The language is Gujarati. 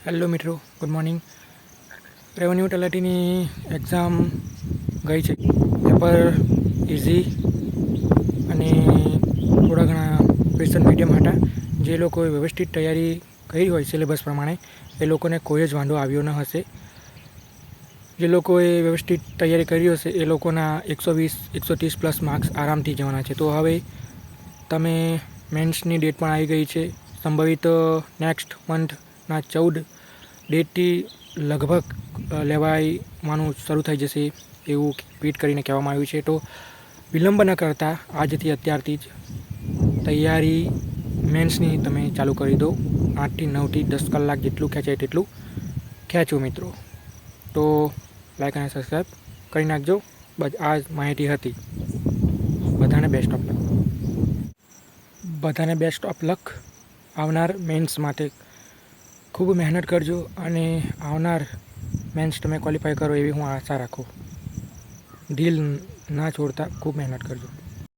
હેલો મિત્રો, ગુડ મોર્નિંગ. રેવન્યુ તલાટીની એક્ઝામ ગઈ છે. પેપર ઇઝી અને થોડા ઘણા ક્વેશ્ચન મીડિયમ હતા. જે લોકોએ વ્યવસ્થિત તૈયારી કરી હોય સિલેબસ પ્રમાણે એ લોકોને કોઈ જ વાંધો આવ્યો ન હશે. જે લોકોએ વ્યવસ્થિત તૈયારી કરી હશે એ લોકોના 120-130 પ્લસ માર્ક્સ આરામથી જવાના છે. તો હવે તમે મેન્સની ડેટ પણ આવી ગઈ છે. સંભવિત નેક્સ્ટ મંથના 14 ડેટથી લગભગ લેવાનું શરૂ થઈ જશે એવું ટ્વીટ કરીને કહેવામાં આવ્યું છે. તો વિલંબ ન કરતાં આજથી અત્યારથી જ તૈયારી મેન્સની તમે ચાલુ કરી દો. 8થી 9થી 10 કલાક જેટલું ખેંચાય તેટલું ખેંચો મિત્રો. તો લાઈક અને સબસ્ક્રાઈબ કરી નાખજો. બસ આ માહિતી હતી. બધાને બેસ્ટ ઓફ લક. બધાને બેસ્ટ ઓફ લક. આવનાર મેન્સ માટે ખૂબ મહેનત કરજો અને આવનાર મેન્સ તમે ક્વોલિફાય કરો એવી હું આશા રાખું. દિલ ના છોડતા ખૂબ મહેનત કરજો.